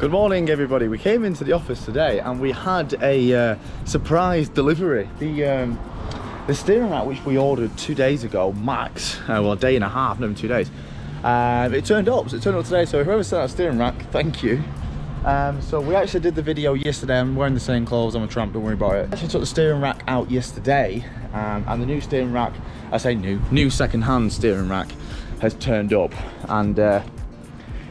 Good morning everybody. We came into the office today and we had a surprise delivery. The steering rack which we ordered 2 days ago max, well a day and a half, not even 2 days, it turned up. So it turned up today, so whoever sent that steering rack, thank you. So we actually did the video yesterday. I'm wearing the same clothes, I'm a tramp, don't worry about it. I actually took the steering rack out yesterday, and the new steering rack, I say new second-hand steering rack has turned up, and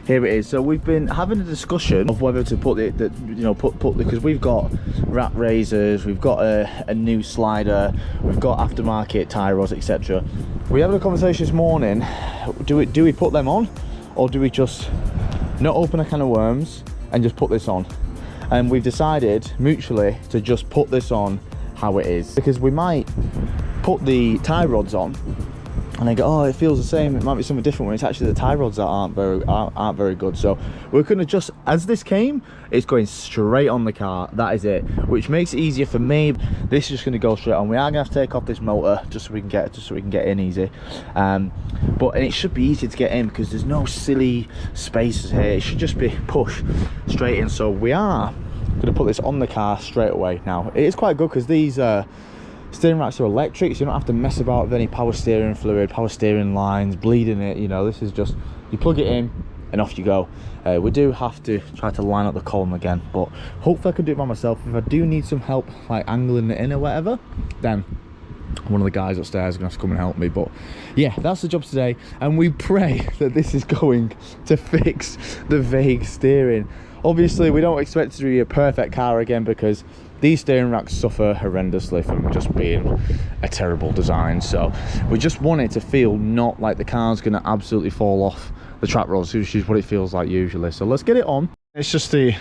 here it is. So we've been having a discussion of whether to put because we've got rat raisers, we've got a new slider, we've got aftermarket tie rods, etc. We had a conversation this morning. Do we put them on, or do we just not open a can of worms and just put this on? And we've decided mutually to just put this on how it is, because we might put the tie rods on and I go, oh, it feels the same, it might be something different, when it's actually the tie rods that aren't very good. So we're gonna just, as this came, it's going straight on the car, that is it, which makes it easier for me. This is just gonna go straight on. We are gonna have to take off this motor just so we can get in easy, and it should be easy to get in because there's no silly spaces here. It should just be push straight in. So we are gonna put this on the car straight away. Now it is quite good because these steering racks are electric, so you don't have to mess about with any power steering fluid, power steering lines, bleeding it. You know, this is just, you plug it in and off you go. We do have to try to line up the column again, but hopefully I can do it by myself. If I do need some help like angling it in or whatever, then one of the guys upstairs is gonna have to come and help me. But yeah, that's the job today, and we pray that this is going to fix the vague steering. Obviously we don't expect it to be a perfect car again, because these steering racks suffer horrendously from just being a terrible design. So we just want it to feel not like the car's gonna absolutely fall off the track roads, which is what it feels like usually. So let's get it on. It's just the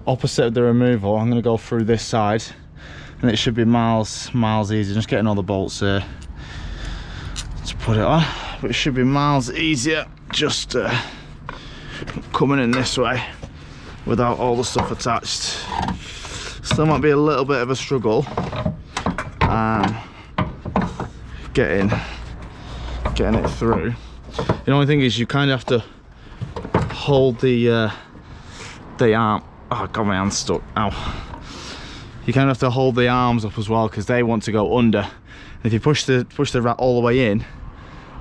opposite of the removal. I'm gonna go through this side and it should be miles easier. Just getting all the bolts here to put it on, but it should be miles easier just coming in this way without all the stuff attached. Still might be a little bit of a struggle getting it through. The only thing is you kind of have to hold the arm. Oh god, my hand's stuck. Ow. You kind of have to hold the arms up as well, because they want to go under. And if you push the rat all the way in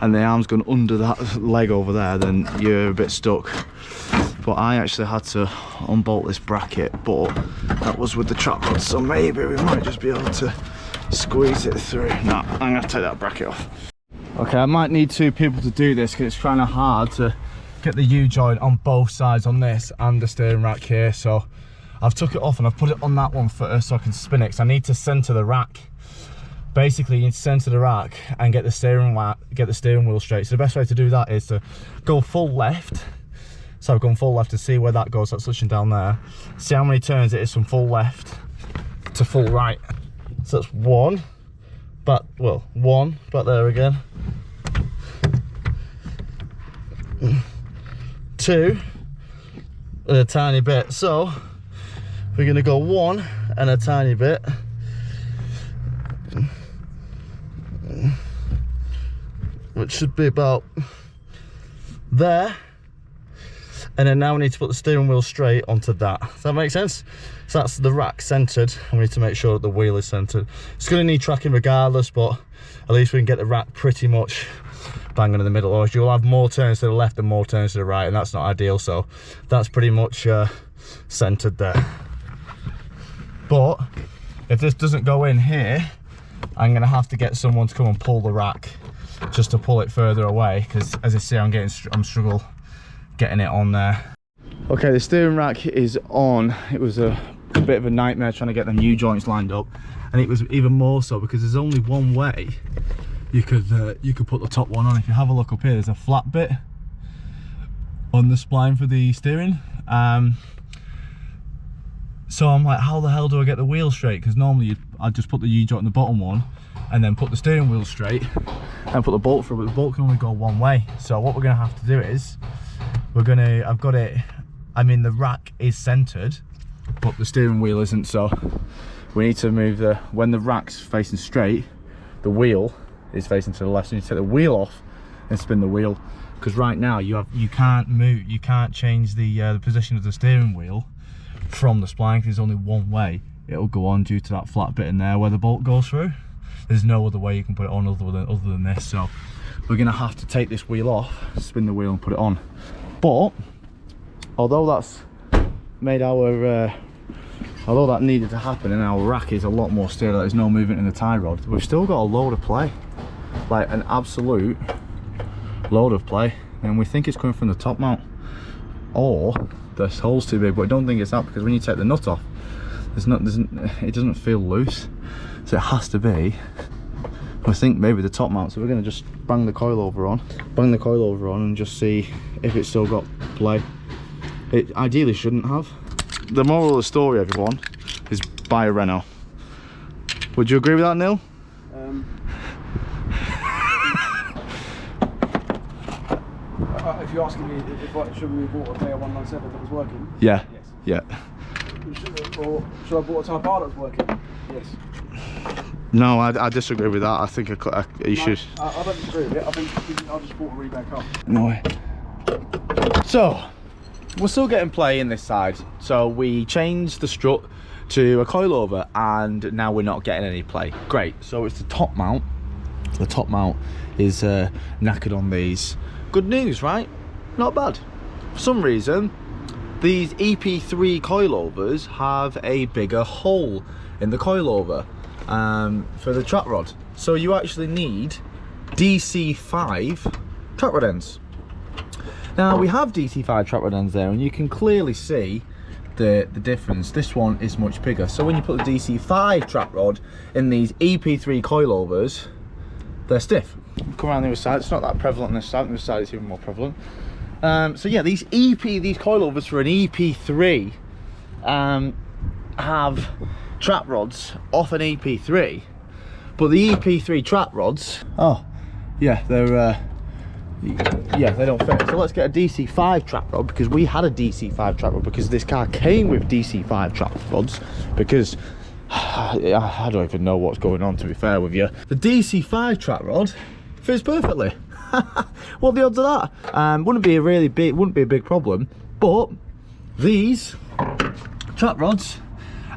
and the arm's gone under that leg over there, then you're a bit stuck. But I actually had to unbolt this bracket, but that was with the trap rod, so maybe we might just be able to squeeze it through. No, I'm gonna take that bracket off. Okay, I might need two people to do this because it's kind of hard to get the U-joint on both sides on this and the steering rack here. So I've took it off and I've put it on that one first so I can spin it, because I need to center the rack. Basically you need to center the rack and get the steering wheel straight. So the best way to do that is to go full left. So I've gone full left to see where that goes. That's switching down there. See how many turns it is from full left to full right. So that's one, but well, one, back there again. Two, and a tiny bit. So we're gonna go one and a tiny bit. Which should be about there. And then now we need to put the steering wheel straight onto that. Does that make sense? So that's the rack centered, and we need to make sure that the wheel is centered. It's going to need tracking regardless, but at least we can get the rack pretty much bang in the middle. Or you'll have more turns to the left and more turns to the right, and that's not ideal. So that's pretty much centered there. But if this doesn't go in here, I'm going to have to get someone to come and pull the rack just to pull it further away, because as you see, I'm struggling getting it on there. Okay, the steering rack is on. It was a bit of a nightmare trying to get them U-joints lined up, and it was even more so because there's only one way you could put the top one on. If you have a look up here, there's a flat bit on the spline for the steering. So I'm like, how the hell do I get the wheel straight? Because normally I'd just put the U-joint in the bottom one and then put the steering wheel straight and put the bolt through, but the bolt can only go one way. So what we're gonna have to do is I've got it, I mean the rack is centered, but the steering wheel isn't, so we need to move when the rack's facing straight, the wheel is facing to the left, so you need to take the wheel off and spin the wheel. because right now you can't change the position of the steering wheel from the spline. There's only one way it'll go on due to that flat bit in there where the bolt goes through. There's no other way you can put it on other than this, so we're gonna have to take this wheel off, spin the wheel and put it on. But although that's made our although that needed to happen and our rack is a lot more stable, there's no movement in the tie rod, we've still got a load of play, like an absolute load of play, and we think it's coming from the top mount, or this hole's too big, but I don't think it's that, because when you take the nut off, it doesn't feel loose, so it has to be, I think, maybe the top mount. So we're going to just bang the coilover on and just see if it's still got play. It ideally shouldn't have. The moral of the story, everyone, is buy a Renault. Would you agree with that, Neil? If you're asking me if should we have bought a KR197 that was working? Yeah. Yes. Yeah. Or should I have bought a Type R that was working? Yes. No, I disagree with that. I think you should. I don't disagree with it. I think I just bought a rebate car. No way. So, we're still getting play in this side. So we changed the strut to a coilover and now we're not getting any play. Great. So it's the top mount. The top mount is knackered on these. Good news, right? Not bad. For some reason, these EP3 coilovers have a bigger hole in the coilover for the trap rod. So you actually need DC5 trap rod ends. Now we have DC5 trap rod ends there, and you can clearly see the difference. This one is much bigger. So when you put the DC5 trap rod in these EP3 coilovers, they're stiff. Come around the other side, it's not that prevalent on this side. On this side it's even more prevalent. So yeah, these coilovers for an EP3 have trap rods off an EP3, but the EP3 trap rods, oh yeah, they're they don't fit. So let's get a DC5 trap rod, because we had a DC5 trap rod because this car came with DC5 trap rods, because I don't even know what's going on, to be fair with you. The DC5 trap rod fits perfectly. What are the odds of that? Wouldn't be a big problem, but these trap rods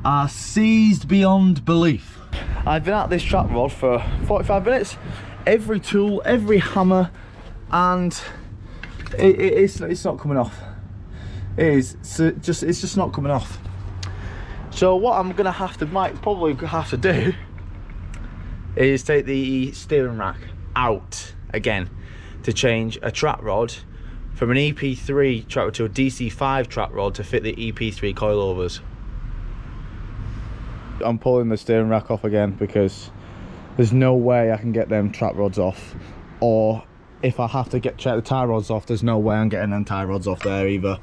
are seized beyond belief. I've been at this trap rod for 45 minutes, every tool, every hammer, and it's not coming off. It's just not coming off. So what I'm gonna probably have to do is take the steering rack out again to change a trap rod from an EP3 trap rod to a DC5 trap rod to fit the EP3 coilovers. I'm pulling the steering rack off again because there's no way I can get them trap rods off, or if I have to check the tie rods off, there's no way I'm getting them tie rods off there either.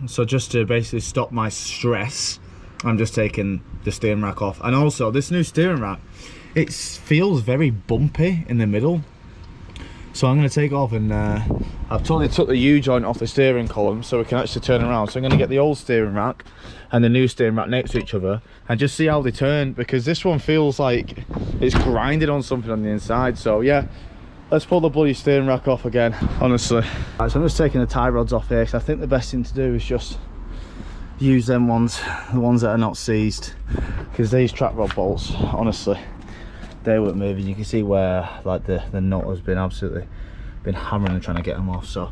So just to basically stop my stress, I'm just taking the steering rack off. And also this new steering rack, it feels very bumpy in the middle, so I'm going to take it off, and I've totally took the U-joint off the steering column so we can actually turn around. So I'm going to get the old steering rack and the new steering rack next to each other and just see how they turn, because this one feels like it's grinded on something on the inside. So yeah, let's pull the bloody steering rack off again, honestly. Right, so I'm just taking the tie rods off here, because I think the best thing to do is just use them ones, the ones that are not seized, because these trap rod bolts, honestly, they weren't moving. You can see where like the nut has been absolutely hammering and trying to get them off. So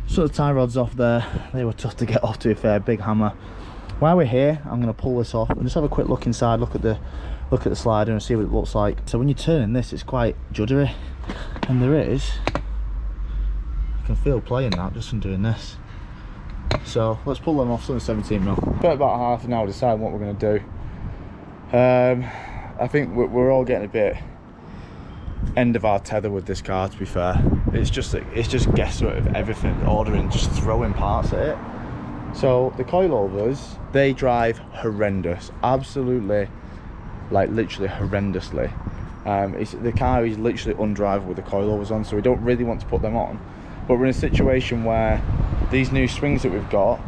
the tie rods off there, they were tough to get off, to be fair, big hammer. While we're here, I'm going to pull this off and just have a quick look inside, look at the slider and see what it looks like. So when you turn this, it's quite juddery, and there is, I can feel playing that just from doing this. So let's pull them off. Something 17 mil. Spent about half an hour deciding what we're going to do. I think we're all getting a bit end of our tether with this car, to be fair. It's just guesswork of everything, ordering, just throwing parts at it. So the coilovers, they drive horrendous, absolutely, like literally horrendously. The car is literally undrivable with the coilovers on, so we don't really want to put them on. But we're in a situation where these new springs that we've got,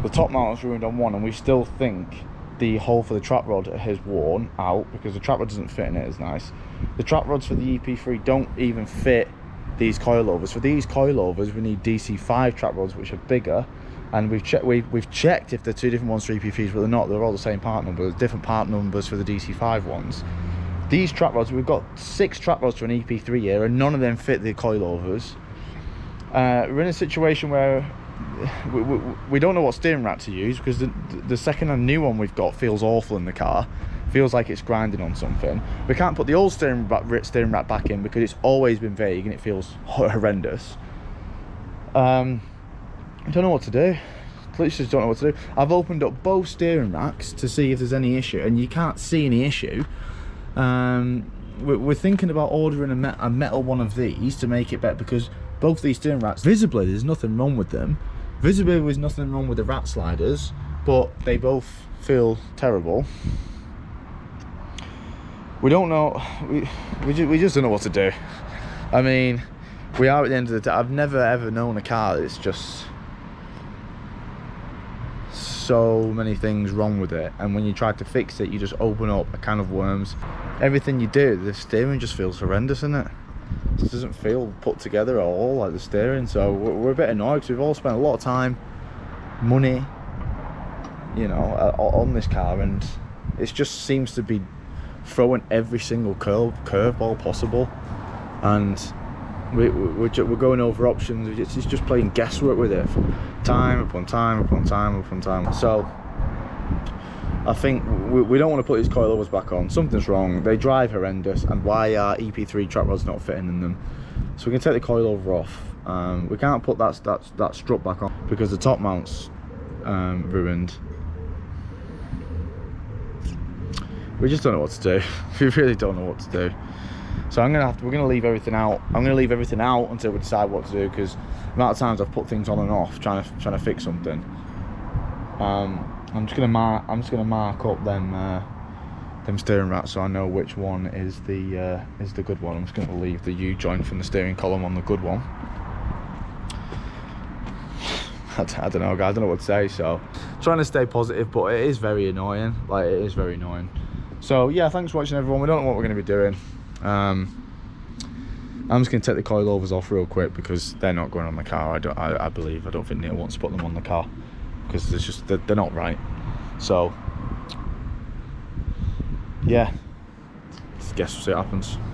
the top mount is ruined on one, and we still think the hole for the trap rod has worn out because the trap rod doesn't fit in it as nice. The trap rods for the EP3 don't even fit these coilovers. For these coilovers, we need DC5 trap rods, which are bigger. And we've checked if they're two different ones for EP3s, but they're not. They're all the same part number. There's different part numbers for the DC5 ones. These trap rods, we've got 6 trap rods for an EP3 here, and none of them fit the coilovers. We're in a situation where we don't know what steering rack to use, because the second-hand new one we've got feels awful in the car. Feels like it's grinding on something. We can't put the old steering rack back in because it's always been vague and it feels horrendous. I don't know what to do. Literally just don't know what to do. I've opened up both steering racks to see if there's any issue, and you can't see any issue. We're thinking about ordering a metal one of these to make it better, because both these steering racks, visibly there's nothing wrong with them. Visibly there's nothing wrong with the rat sliders, but they both feel terrible. We don't know. We just don't know what to do. I mean, we are at the end of the day. I've never ever known a car that's just so many things wrong with it, and when you try to fix it, you just open up a can of worms. Everything you do, the steering just feels horrendous, isn't it? It doesn't feel put together at all, like the steering. So we're a bit annoyed, because we've all spent a lot of time, money, you know, on this car, and it just seems to be throwing every single curveball possible, and we're going over options. It's just playing guesswork with it, time upon time upon time upon time. So I think we don't want to put these coilovers back on. Something's wrong. They drive horrendous, and why are EP3 trap rods not fitting in them? So we can take the coilover off. We can't put that strut back on because the top mount's ruined. We just don't know what to do. We really don't know what to do. So we're gonna leave everything out. I'm gonna leave everything out until we decide what to do, because the amount of times I've put things on and off trying to fix something. I'm just gonna mark up them steering racks so I know which one is the good one. I'm just gonna leave the U-joint from the steering column on the good one. I don't know, guys. I don't know what to say. So trying to stay positive, but it is very annoying. Like, it is very annoying. So yeah, thanks for watching, everyone. We don't know what we're going to be doing. I'm just going to take the coilovers off real quick, because they're not going on the car. I don't think Neil wants to put them on the car, because they're not right. So yeah, guess we'll see what happens.